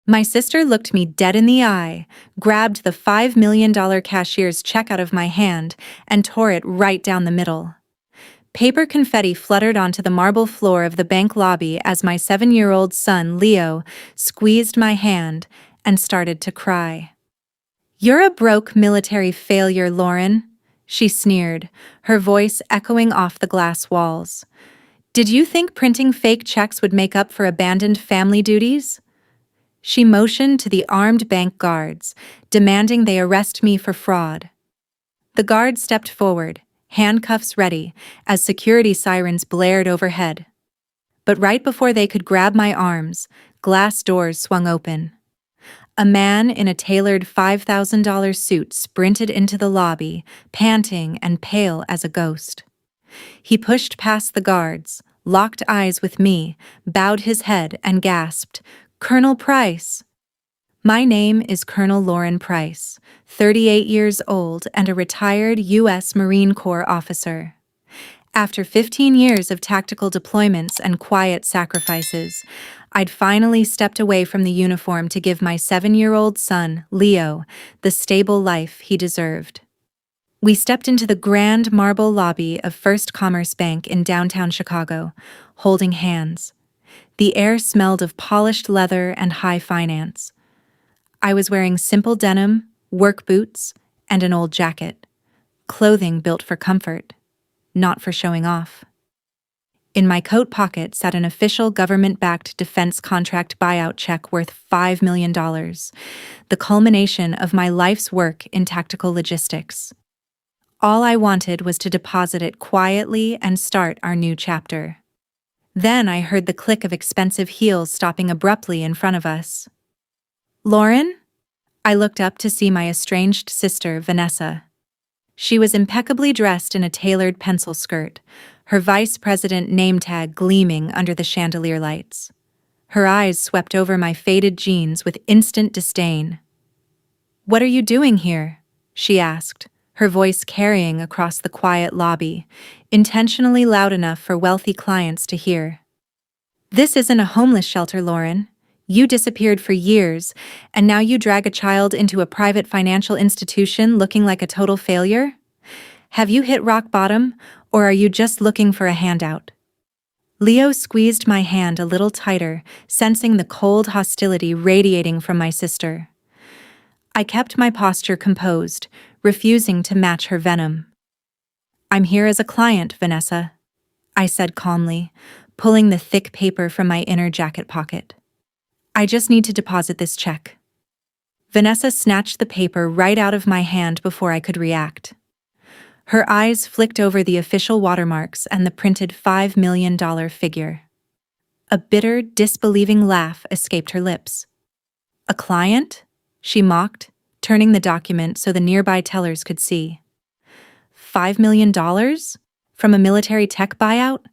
My sister looked me dead in the eye, grabbed the $5 million cashier's check out of my hand, and tore it right down the middle. Paper confetti fluttered onto the marble floor of the bank lobby as my 7-year-old son, Leo, squeezed my hand and started to cry. "You're a broke military failure, Lauren," she sneered, her voice echoing off the glass walls. "Did you think printing fake checks would make up for abandoned family duties?" She motioned to the armed bank guards, demanding they arrest me for fraud. The guards stepped forward, handcuffs ready, as security sirens blared overhead. But right before they could grab my arms, glass doors swung open. A man in a tailored $5,000 suit sprinted into the lobby, panting and pale as a ghost. He pushed past the guards, locked eyes with me, bowed his head, and gasped, "Colonel Price." My name is Colonel Lauren Price, 38 years old and a retired U.S. Marine Corps officer. After 15 years of tactical deployments and quiet sacrifices, I'd finally stepped away from the uniform to give my 7-year-old son, Leo, the stable life he deserved. We stepped into the grand marble lobby of First Commerce Bank in downtown Chicago, holding hands. The air smelled of polished leather and high finance. I was wearing simple denim, work boots, and an old jacket. Clothing built for comfort, not for showing off. In my coat pocket sat an official government-backed defense contract buyout check worth $5 million, the culmination of my life's work in tactical logistics. All I wanted was to deposit it quietly and start our new chapter. Then I heard the click of expensive heels stopping abruptly in front of us. "Lauren?" I looked up to see my estranged sister, Vanessa. She was impeccably dressed in a tailored pencil skirt, her vice president name tag gleaming under the chandelier lights. Her eyes swept over my faded jeans with instant disdain. "What are you doing here?" she asked, her voice carrying across the quiet lobby, intentionally loud enough for wealthy clients to hear. "This isn't a homeless shelter, Lauren. You disappeared for years, and now you drag a child into a private financial institution looking like a total failure? Have you hit rock bottom, or are you just looking for a handout?" Leo squeezed my hand a little tighter, sensing the cold hostility radiating from my sister. I kept my posture composed, refusing to match her venom. "I'm here as a client, Vanessa," I said calmly, pulling the thick paper from my inner jacket pocket. "I just need to deposit this check." Vanessa snatched the paper right out of my hand before I could react. Her eyes flicked over the official watermarks and the printed $5 million figure. A bitter, disbelieving laugh escaped her lips. "A client?" she mocked, turning the document so the nearby tellers could see. $5 million? From a military tech buyout?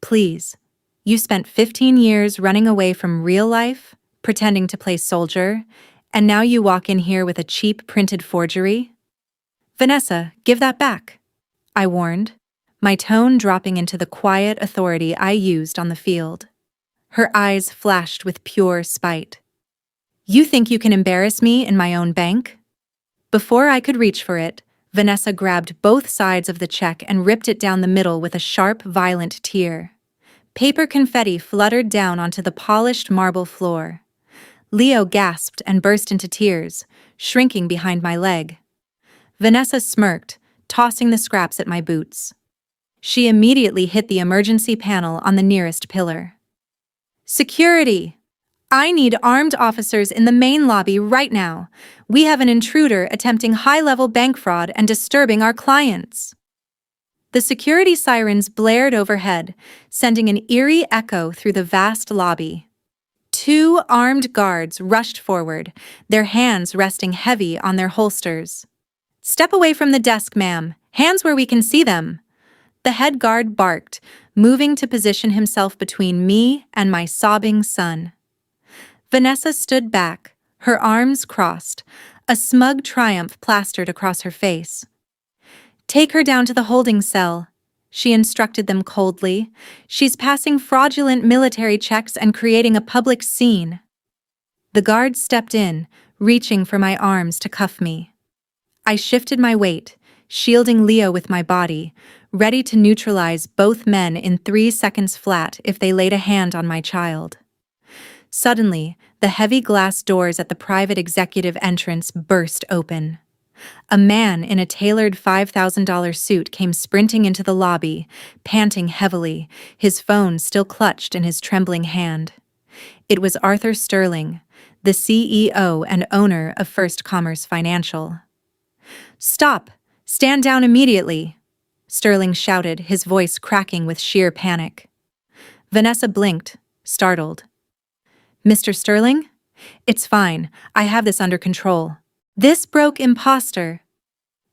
Please. You spent 15 years running away from real life, pretending to play soldier, and now you walk in here with a cheap printed forgery? "Vanessa, give that back," I warned, my tone dropping into the quiet authority I used on the field. Her eyes flashed with pure spite. "You think you can embarrass me in my own bank?" Before I could reach for it, Vanessa grabbed both sides of the check and ripped it down the middle with a sharp, violent tear. Paper confetti fluttered down onto the polished marble floor. Leo gasped and burst into tears, shrinking behind my leg. Vanessa smirked, tossing the scraps at my boots. She immediately hit the emergency panel on the nearest pillar. "Security! I need armed officers in the main lobby right now. We have an intruder attempting high-level bank fraud and disturbing our clients." The security sirens blared overhead, sending an eerie echo through the vast lobby. 2 armed guards rushed forward, their hands resting heavy on their holsters. "Step away from the desk, ma'am. Hands where we can see them." The head guard barked, moving to position himself between me and my sobbing son. Vanessa stood back, her arms crossed, a smug triumph plastered across her face. "Take her down to the holding cell," she instructed them coldly. "She's passing fraudulent military checks and creating a public scene." The guard stepped in, reaching for my arms to cuff me. I shifted my weight, shielding Leo with my body, ready to neutralize both men in 3 seconds flat if they laid a hand on my child. Suddenly, the heavy glass doors at the private executive entrance burst open. A man in a tailored $5,000 suit came sprinting into the lobby, panting heavily, his phone still clutched in his trembling hand. It was Arthur Sterling, the CEO and owner of First Commerce Financial. "Stop! Stand down immediately!" Sterling shouted, his voice cracking with sheer panic. Vanessa blinked, startled. "Mr. Sterling? It's fine, I have this under control." "This broke imposter."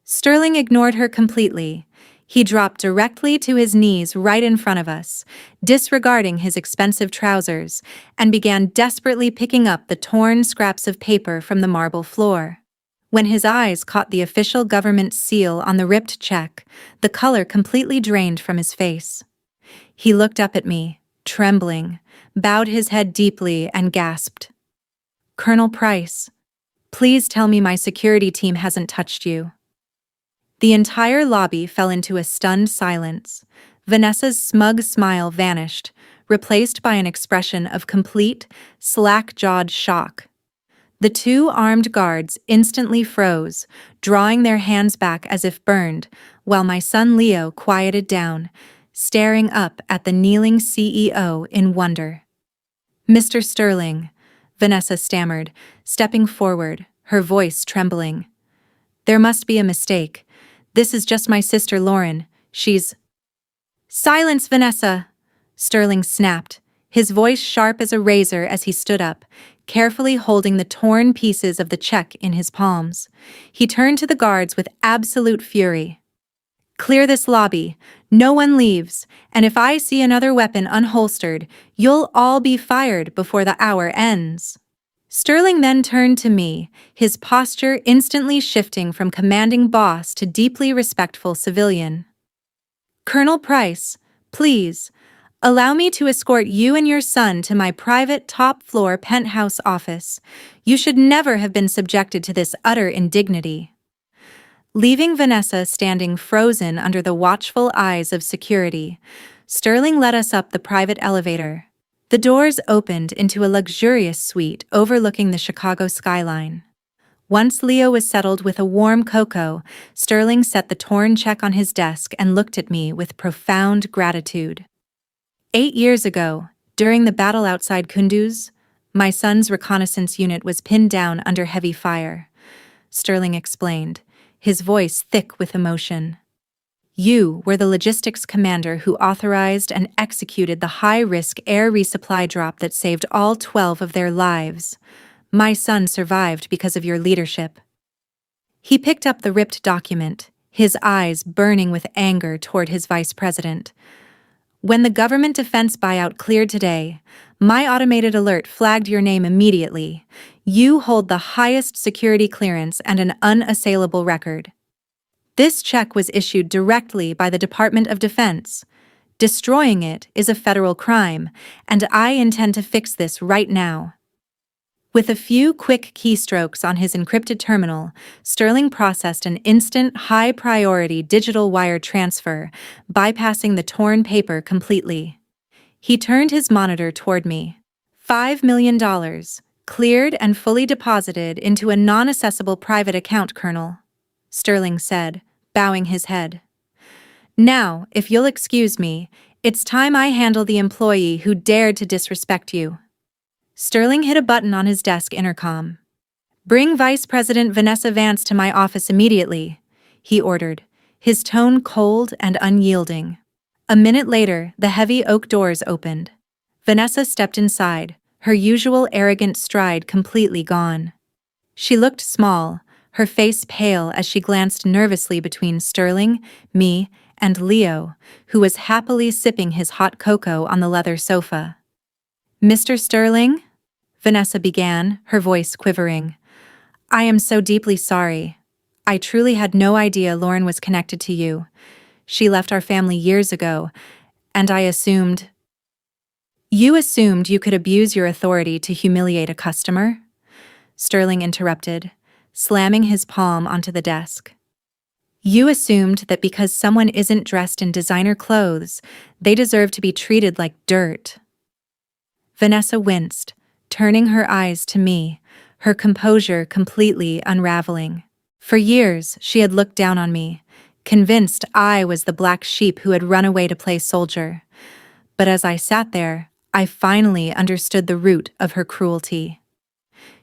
Sterling ignored her completely. He dropped directly to his knees right in front of us, disregarding his expensive trousers, and began desperately picking up the torn scraps of paper from the marble floor. When his eyes caught the official government seal on the ripped check, the color completely drained from his face. He looked up at me, trembling, bowed his head deeply, and gasped, "Colonel Price, please tell me my security team hasn't touched you." The entire lobby fell into a stunned silence. Vanessa's smug smile vanished, replaced by an expression of complete, slack-jawed shock. The 2 armed guards instantly froze, drawing their hands back as if burned, while my son Leo quieted down, staring up at the kneeling CEO in wonder. "Mr. Sterling," Vanessa stammered, stepping forward, her voice trembling. "There must be a mistake. This is just my sister Lauren. She's—" "Silence, Vanessa!" Sterling snapped, his voice sharp as a razor as he stood up, carefully holding the torn pieces of the check in his palms. He turned to the guards with absolute fury. "Clear this lobby. No one leaves, and if I see another weapon unholstered, you'll all be fired before the hour ends." Sterling then turned to me, his posture instantly shifting from commanding boss to deeply respectful civilian. "Colonel Price, please, allow me to escort you and your son to my private top-floor penthouse office. You should never have been subjected to this utter indignity." Leaving Vanessa standing frozen under the watchful eyes of security, Sterling led us up the private elevator. The doors opened into a luxurious suite overlooking the Chicago skyline. Once Leo was settled with a warm cocoa, Sterling set the torn check on his desk and looked at me with profound gratitude. 8 years ago, during the battle outside Kunduz, my son's reconnaissance unit was pinned down under heavy fire, Sterling explained, his voice thick with emotion. "You were the logistics commander who authorized and executed the high-risk air resupply drop that saved all 12 of their lives. My son survived because of your leadership." He picked up the ripped document, his eyes burning with anger toward his vice president. "When the government defense buyout cleared today, my automated alert flagged your name immediately. You hold the highest security clearance and an unassailable record. This check was issued directly by the Department of Defense. Destroying it is a federal crime, and I intend to fix this right now." With a few quick keystrokes on his encrypted terminal, Sterling processed an instant, high-priority digital wire transfer, bypassing the torn paper completely. He turned his monitor toward me. $5 million, cleared and fully deposited into a non-accessible private account, Colonel," Sterling said, bowing his head. "Now, if you'll excuse me, it's time I handle the employee who dared to disrespect you." Sterling hit a button on his desk intercom. "Bring Vice President Vanessa Vance to my office immediately," he ordered, his tone cold and unyielding. A minute later, the heavy oak doors opened. Vanessa stepped inside, her usual arrogant stride completely gone. She looked small, her face pale as she glanced nervously between Sterling, me, and Leo, who was happily sipping his hot cocoa on the leather sofa. "Mr. Sterling?" Vanessa began, her voice quivering. "I am so deeply sorry. I truly had no idea Lauren was connected to you. She left our family years ago, and I assumed—" "You assumed you could abuse your authority to humiliate a customer?" Sterling interrupted, slamming his palm onto the desk. You assumed that because someone isn't dressed in designer clothes, they deserve to be treated like dirt. Vanessa winced, turning her eyes to me, her composure completely unraveling. For years, she had looked down on me, convinced I was the black sheep who had run away to play soldier. But as I sat there, I finally understood the root of her cruelty.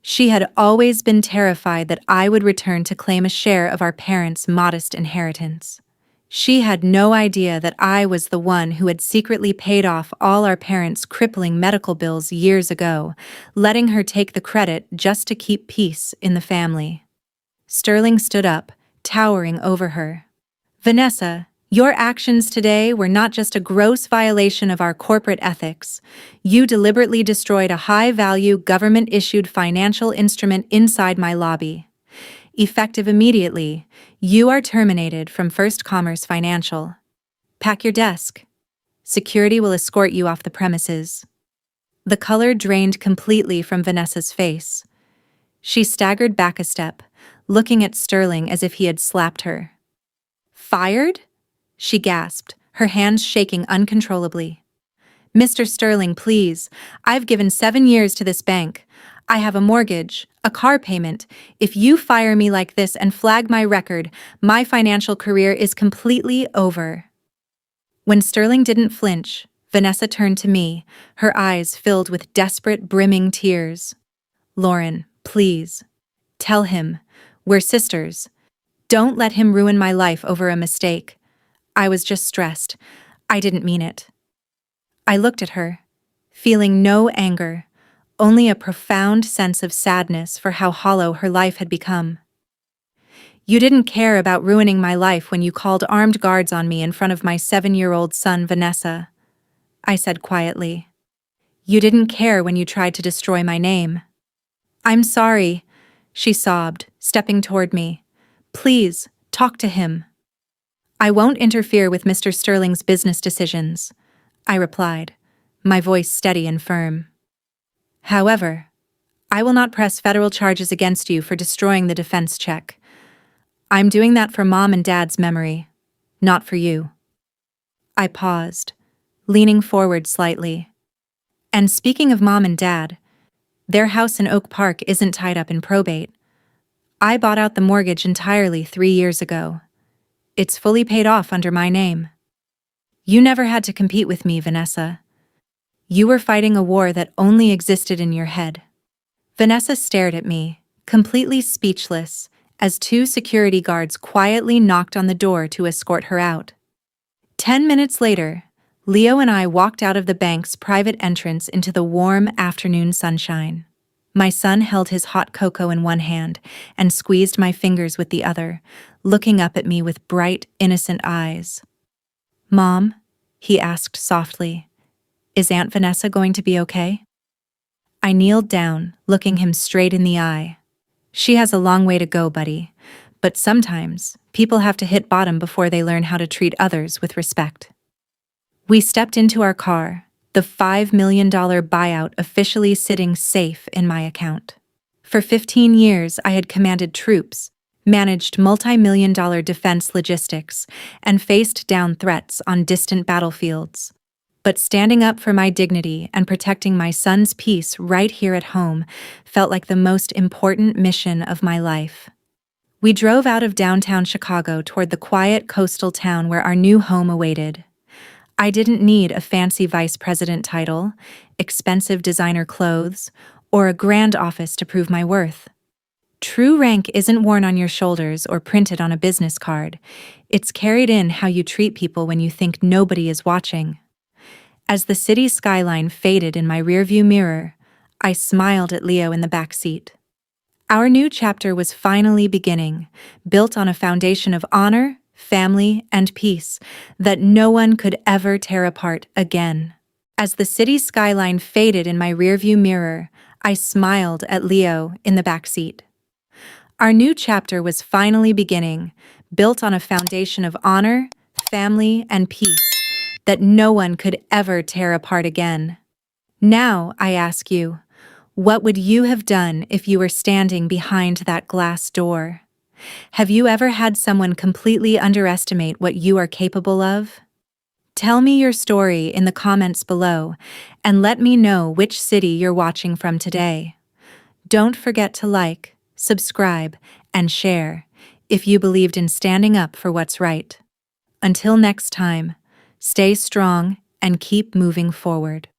She had always been terrified that I would return to claim a share of our parents' modest inheritance. She had no idea that I was the one who had secretly paid off all our parents' crippling medical bills years ago, letting her take the credit just to keep peace in the family. Sterling stood up, towering over her. Vanessa, your actions today were not just a gross violation of our corporate ethics. You deliberately destroyed a high-value government-issued financial instrument inside my lobby. Effective immediately, you are terminated from First Commerce Financial. Pack your desk. Security will escort you off the premises. The color drained completely from Vanessa's face. She staggered back a step, looking at Sterling as if he had slapped her. Fired? She gasped, her hands shaking uncontrollably. Mr. Sterling, please. I've given 7 years to this bank. I have a mortgage, a car payment. If you fire me like this and flag my record, my financial career is completely over. When Sterling didn't flinch, Vanessa turned to me, her eyes filled with desperate, brimming tears. Lauren, please. Tell him. We're sisters. Don't let him ruin my life over a mistake. I was just stressed. I didn't mean it. I looked at her, feeling no anger, only a profound sense of sadness for how hollow her life had become. You didn't care about ruining my life when you called armed guards on me in front of my 7-year-old son, Vanessa, I said quietly. You didn't care when you tried to destroy my name. I'm sorry, she sobbed, stepping toward me. Please, talk to him. I won't interfere with Mr. Sterling's business decisions, I replied, my voice steady and firm. However, I will not press federal charges against you for destroying the defense check. I'm doing that for Mom and Dad's memory, not for you. I paused, leaning forward slightly. And speaking of Mom and Dad, their house in Oak Park isn't tied up in probate. I bought out the mortgage entirely 3 years ago. It's fully paid off under my name. You never had to compete with me, Vanessa. You were fighting a war that only existed in your head. Vanessa stared at me, completely speechless, as 2 security guards quietly knocked on the door to escort her out. 10 minutes later, Leo and I walked out of the bank's private entrance into the warm afternoon sunshine. My son held his hot cocoa in one hand and squeezed my fingers with the other, looking up at me with bright, innocent eyes. Mom, he asked softly, is Aunt Vanessa going to be okay? I kneeled down, looking him straight in the eye. She has a long way to go, buddy, but sometimes people have to hit bottom before they learn how to treat others with respect. We stepped into our car, the $5 million buyout officially sitting safe in my account. For 15 years, I had commanded troops, managed multi-million-dollar defense logistics, and faced down threats on distant battlefields. But standing up for my dignity and protecting my son's peace right here at home felt like the most important mission of my life. We drove out of downtown Chicago toward the quiet coastal town where our new home awaited. I didn't need a fancy vice president title, expensive designer clothes, or a grand office to prove my worth. True rank isn't worn on your shoulders or printed on a business card. It's carried in how you treat people when you think nobody is watching. As the city skyline faded in my rearview mirror, I smiled at Leo in the back seat. Our new chapter was finally beginning, built on a foundation of honor, family, and peace that no one could ever tear apart again. As the city skyline faded in my rearview mirror, I smiled at Leo in the back seat. Our new chapter was finally beginning, built on a foundation of honor, family, and peace that no one could ever tear apart again. Now, I ask you, What would you have done if you were standing behind that glass door? Have you ever had someone completely underestimate what you are capable of? Tell me your story in the comments below, and let me know which city you're watching from today. Don't forget to like, subscribe, and share if you believed in standing up for what's right. Until next time, stay strong and keep moving forward.